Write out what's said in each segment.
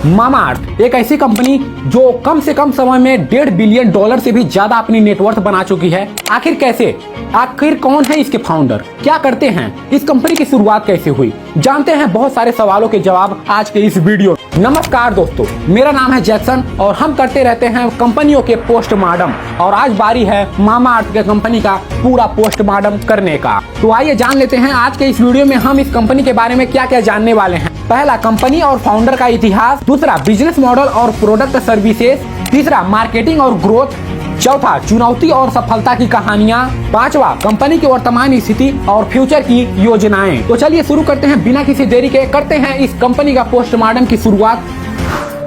Mamaearth एक ऐसी company जो कम से कम समय में $1.5 बिलियन से भी ज्यादा अपनी नेटवर्थ बना चुकी है। आखिर कैसे, आखिर कौन है इसके फाउंडर, क्या करते हैं, इस कंपनी की शुरुआत कैसे हुई, जानते हैं बहुत सारे सवालों के जवाब आज के इस वीडियो। नमस्कार दोस्तों, मेरा नाम है जैक्सन और हम करते रहते हैं कंपनियों के पोस्टमार्टम, और आज बारी है मामाअर्थ के कंपनी का पूरा पोस्टमार्टम करने का। तो आइए जान लेते हैं आज के इस वीडियो में हम इस कंपनी के बारे में क्या क्या जानने वाले हैं। पहला, कंपनी और फाउंडर का इतिहास। दूसरा, बिजनेस मॉडल और प्रोडक्ट सर्विसेज। तीसरा, मार्केटिंग और ग्रोथ। चौथा, चुनौती और सफलता की कहानियां। पांचवा, कंपनी की वर्तमान स्थिति और फ्यूचर की योजनाएं। तो चलिए शुरू करते हैं बिना किसी देरी के, करते हैं इस कंपनी का पोस्टमार्टम की शुरुआत।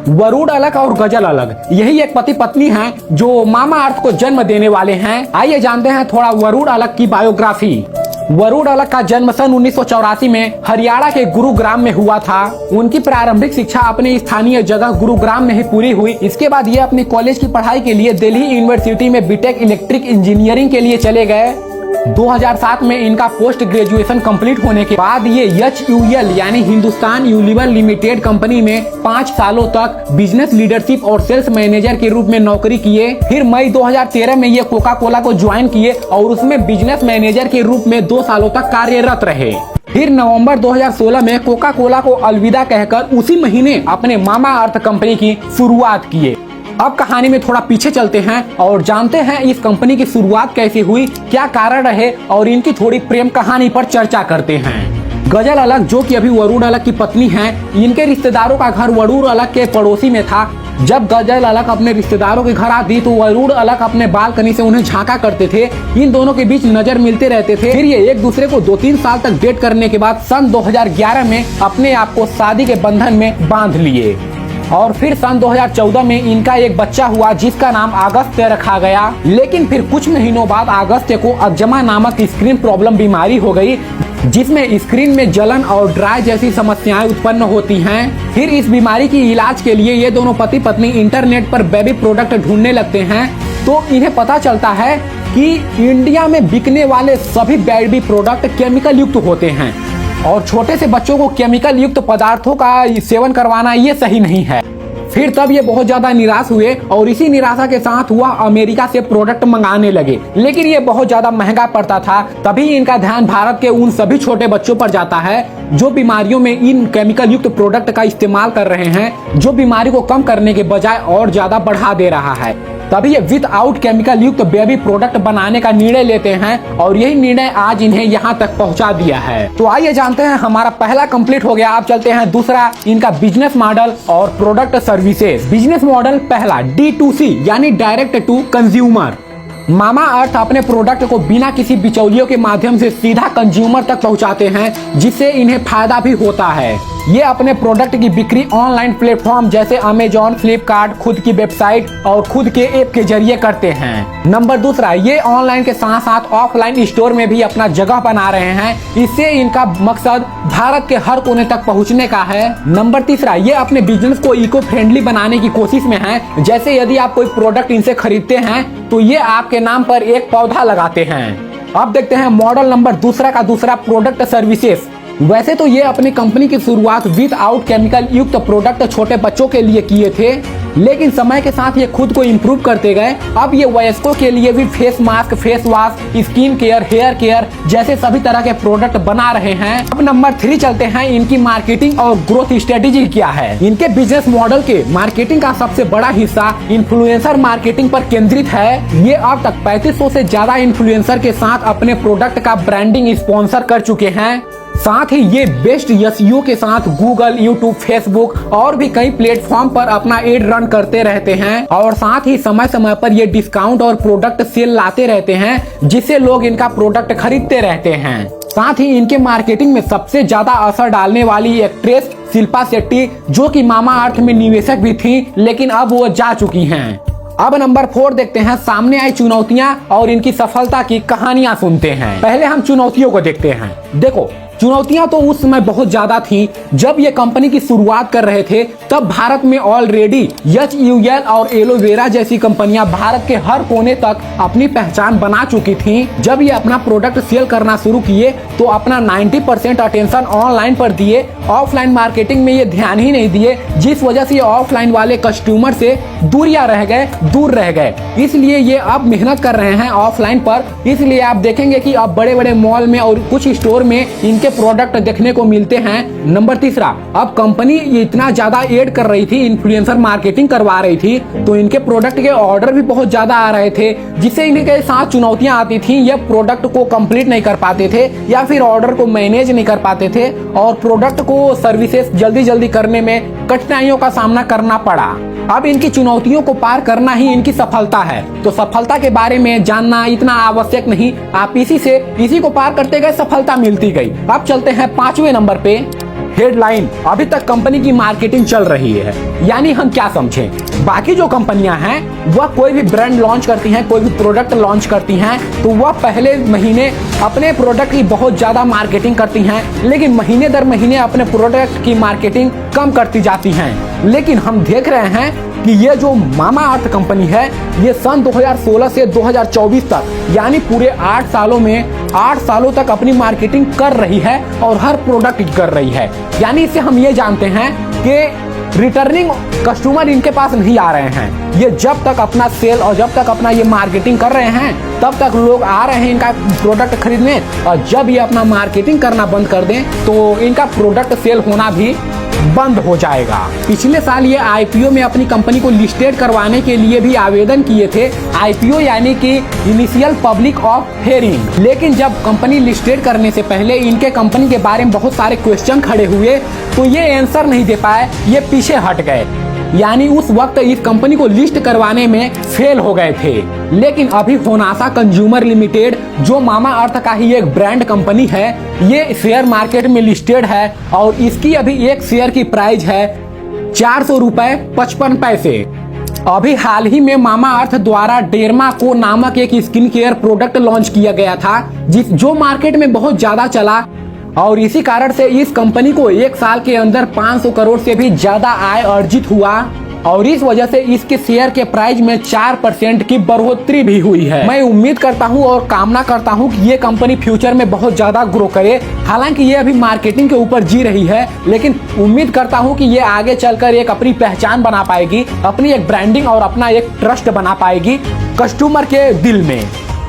वरुण अलग और गजल अलग, यही एक पति पत्नी हैं जो मामाअर्थ को जन्म देने वाले हैं। आइए जानते हैं थोड़ा वरुण अलग की बायोग्राफी। वरुण अलग का जन्म सन 1984 में हरियाणा के गुरुग्राम में हुआ था। उनकी प्रारंभिक शिक्षा अपने स्थानीय जगह गुरुग्राम में ही पूरी हुई। इसके बाद ये अपनी कॉलेज की पढ़ाई के लिए दिल्ली यूनिवर्सिटी में बीटेक इलेक्ट्रिक इंजीनियरिंग के लिए चले गए। 2007 में इनका पोस्ट ग्रेजुएशन कंप्लीट होने के बाद ये HUL यानी हिंदुस्तान यूनिलीवर लिमिटेड कंपनी में 5 सालों तक बिजनेस लीडरशिप और सेल्स मैनेजर के रूप में नौकरी किए। फिर मई 2013 में ये कोका कोला को ज्वाइन किए और उसमें बिजनेस मैनेजर के रूप में 2 सालों तक कार्यरत रहे। फिर नवंबर 2016 में कोका कोला को अलविदा कहकर उसी महीने अपने मामाअर्थ कंपनी की शुरुआत किए। अब कहानी में थोड़ा पीछे चलते हैं और जानते हैं इस कंपनी की शुरुआत कैसे हुई, क्या कारण रहे, और इनकी थोड़ी प्रेम कहानी पर चर्चा करते हैं। गजल अलग, जो कि अभी वरुण अलग की पत्नी हैं, इनके रिश्तेदारों का घर वरुण अलग के पड़ोसी में था। जब गजल अलग अपने रिश्तेदारों के घर आती तो वरुण अलग अपने बालकनी से उन्हें झांका करते थे। इन दोनों के बीच नजर मिलते रहते थे। फिर ये एक दूसरे को 2-3 साल तक डेट करने के बाद सन 2011 में अपने आप को शादी के बंधन में बांध लिए और फिर सन 2014 में इनका एक बच्चा हुआ जिसका नाम अगस्त्य रखा गया। लेकिन फिर कुछ महीनों बाद अगस्त्य को अग्जमा नामक स्क्रीन प्रॉब्लम बीमारी हो गई, जिसमें स्क्रीन में जलन और ड्राई जैसी समस्याएं उत्पन्न होती हैं। फिर इस बीमारी की इलाज के लिए ये दोनों पति पत्नी इंटरनेट पर बेबी प्रोडक्ट ढूंढने लगते हैं। तो इन्हें पता चलता है कि इंडिया में बिकने वाले सभी बेबी प्रोडक्ट केमिकल युक्त होते हैं और छोटे से बच्चों को केमिकल युक्त पदार्थों का सेवन करवाना ये सही नहीं है। फिर तब ये बहुत ज्यादा निराश हुए और इसी निराशा के साथ हुआ अमेरिका से प्रोडक्ट मंगाने लगे, लेकिन ये बहुत ज्यादा महंगा पड़ता था। तभी इनका ध्यान भारत के उन सभी छोटे बच्चों पर जाता है जो बीमारियों में इन केमिकल युक्त प्रोडक्ट का इस्तेमाल कर रहे हैं, जो बीमारी को कम करने के बजाय और ज्यादा बढ़ा दे रहा है। तभी ये विदाउट केमिकल युक्त बेबी प्रोडक्ट बनाने का निर्णय लेते हैं और यही निर्णय आज इन्हें यहाँ तक पहुँचा दिया है। तो आइए जानते हैं, हमारा पहला कंप्लीट हो गया। अब चलते हैं दूसरा, इनका बिजनेस मॉडल और प्रोडक्ट सर्विसेज। बिजनेस मॉडल पहला, D2C यानी डायरेक्ट टू कंज्यूमर। मामाअर्थ अपने प्रोडक्ट को बिना किसी बिचौलियों के माध्यम से सीधा कंज्यूमर तक पहुंचाते हैं, जिससे इन्हें फायदा भी होता है। ये अपने प्रोडक्ट की बिक्री ऑनलाइन प्लेटफॉर्म जैसे अमेजॉन, फ्लिपकार्ट, खुद की वेबसाइट और खुद के ऐप के जरिए करते हैं। नंबर दूसरा, ये ऑनलाइन के साथ साथ ऑफलाइन स्टोर में भी अपना जगह बना रहे हैं। इससे इनका मकसद भारत के हर कोने तक पहुंचने का है। नंबर तीसरा, ये अपने बिजनेस को इको फ्रेंडली बनाने की कोशिश में है। जैसे यदि आप कोई प्रोडक्ट इनसे खरीदते हैं तो ये आपके नाम पर एक पौधा लगाते हैं। अब देखते हैं मॉडल नंबर दूसरा का दूसरा, प्रोडक्ट सर्विसेज। वैसे तो ये अपनी कंपनी की शुरुआत विदाउट केमिकल युक्त प्रोडक्ट छोटे बच्चों के लिए किए थे, लेकिन समय के साथ ये खुद को इम्प्रूव करते गए। अब ये वयस्कों के लिए भी face mask, face wash, skin care, hair care जैसे सभी तरह के प्रोडक्ट बना रहे हैं। अब नंबर 3 चलते हैं, इनकी मार्केटिंग और ग्रोथ स्ट्रेटेजी क्या है। इनके बिजनेस मॉडल के मार्केटिंग का सबसे बड़ा हिस्सा इन्फ्लुएंसर मार्केटिंग पर केंद्रित है। ये अब तक 3500 से ज्यादा इन्फ्लुएंसर के साथ अपने प्रोडक्ट का ब्रांडिंग स्पॉन्सर कर चुके हैं। साथ ही ये बेस्ट SEO के साथ गूगल, यूट्यूब, फेसबुक और भी कई प्लेटफॉर्म पर अपना एड रन करते रहते हैं और साथ ही समय समय पर ये डिस्काउंट और प्रोडक्ट सेल लाते रहते हैं, जिससे लोग इनका प्रोडक्ट खरीदते रहते हैं। साथ ही इनके मार्केटिंग में सबसे ज्यादा असर डालने वाली एक्ट्रेस शिल्पा शेट्टी, जो कि मामाअर्थ में निवेशक भी थी, लेकिन अब वो जा चुकी हैं। अब नंबर 4 देखते हैं, सामने आई चुनौतियां और इनकी सफलता की कहानियां सुनते हैं। पहले हम चुनौतियों को देखते हैं। देखो, चुनौतियां तो उस समय बहुत ज्यादा थी। जब ये कंपनी की शुरुआत कर रहे थे तब भारत में ऑलरेडी HUL और एलोवेरा जैसी कंपनियां भारत के हर कोने तक अपनी पहचान बना चुकी थी। जब ये अपना प्रोडक्ट सेल करना शुरू किए तो अपना 90% अटेंशन ऑनलाइन पर दिए, ऑफलाइन मार्केटिंग में ये ध्यान ही नहीं दिए, जिस वजह से ऑफलाइन वाले कस्टमर से दूर रह गए। इसलिए ये अब मेहनत कर रहे हैं ऑफलाइन पर। इसलिए आप देखेंगे कि अब बड़े बड़े मॉल में और कुछ स्टोर में इनके प्रोडक्ट देखने को मिलते हैं। नंबर तीसरा, अब कंपनी ये इतना ज्यादा एड कर रही थी, इन्फ्लुएंसर मार्केटिंग करवा रही थी, तो इनके प्रोडक्ट के ऑर्डर भी बहुत ज्यादा आ रहे थे, जिससे इनके साथ चुनौतियां आती थी। ये प्रोडक्ट को कंप्लीट नहीं कर पाते थे या फिर ऑर्डर को मैनेज नहीं कर पाते थे और प्रोडक्ट को सर्विसेज जल्दी करने में कठिनाइयों का सामना करना पड़ा। अब इनकी चुनौतियों को पार करना ही इनकी सफलता है। तो सफलता के बारे में जानना इतना आवश्यक नहीं, आप इसी को पार करते गए, सफलता मिलती गई। अब चलते हैं 5वें नंबर पे। हेडलाइन, अभी तक कंपनी की मार्केटिंग चल रही है। यानी हम क्या समझें, बाकी जो कंपनियां हैं वह कोई भी ब्रांड लॉन्च करती हैं, कोई भी प्रोडक्ट लॉन्च करती हैं तो वह पहले महीने अपने प्रोडक्ट की बहुत ज्यादा मार्केटिंग करती हैं, लेकिन महीने दर महीने अपने प्रोडक्ट की मार्केटिंग कम करती जाती हैं। लेकिन हम देख रहे हैं कि ये जो मामा अर्थ कंपनी है ये सन 2016 से 2024 तक यानी पूरे 8 सालों में 8 सालों तक अपनी मार्केटिंग कर रही है और हर प्रोडक्ट की कर रही है। यानी इससे हम ये जानते हैं कि रिटर्निंग कस्टमर इनके पास नहीं आ रहे हैं। ये जब तक अपना सेल और जब तक अपना ये मार्केटिंग कर रहे हैं तब तक लोग आ रहे हैं इनका प्रोडक्ट खरीदने, और जब ये अपना मार्केटिंग करना बंद कर दें तो इनका प्रोडक्ट सेल होना भी बंद हो जाएगा। पिछले साल ये IPO में अपनी कंपनी को लिस्टेड करवाने के लिए भी आवेदन किए थे। IPO यानी कि इनिशियल पब्लिक ऑफरिंग। लेकिन जब कंपनी लिस्टेड करने से पहले इनके कंपनी के बारे में बहुत सारे क्वेश्चन खड़े हुए तो ये आंसर नहीं दे पाए, ये पीछे हट गए। यानी उस वक्त इस कंपनी को लिस्ट करवाने में फेल हो गए थे। लेकिन अभी होनासा कंज्यूमर लिमिटेड जो मामा अर्थ का ही एक ब्रांड कंपनी है, ये शेयर मार्केट में लिस्टेड है और इसकी अभी एक शेयर की प्राइस है 400 रुपए 55 पैसे। अभी हाल ही में मामा अर्थ द्वारा डेर्मा को नामक एक स्किन केयर प्रोडक्ट लॉन्च किया गया था जो मार्केट में बहुत ज्यादा चला और इसी कारण से इस कंपनी को एक साल के अंदर 500 करोड़ से भी ज्यादा आय अर्जित हुआ और इस वजह से इसके शेयर के प्राइस में 4% की बढ़ोतरी भी हुई है। मैं उम्मीद करता हूं और कामना करता हूं कि ये कंपनी फ्यूचर में बहुत ज्यादा ग्रो करे। हालांकि ये अभी मार्केटिंग के ऊपर जी रही है, लेकिन उम्मीद करता हूं कि ये आगे चलकर एक अपनी पहचान बना पाएगी, अपनी एक ब्रांडिंग और अपना एक ट्रस्ट बना पाएगी कस्टमर के दिल में।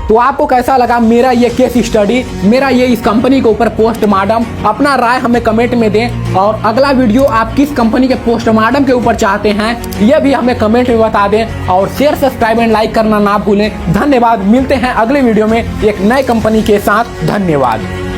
तो आपको कैसा लगा मेरा ये केस स्टडी, मेरा ये इस कंपनी के ऊपर पोस्टमार्टम? अपना राय हमें कमेंट में दें और अगला वीडियो आप किस कंपनी के पोस्टमार्टम के ऊपर चाहते हैं ये भी हमें कमेंट में बता दें और शेयर, सब्सक्राइब एंड लाइक करना ना भूलें। धन्यवाद, मिलते हैं अगले वीडियो में एक नए कंपनी के साथ। धन्यवाद।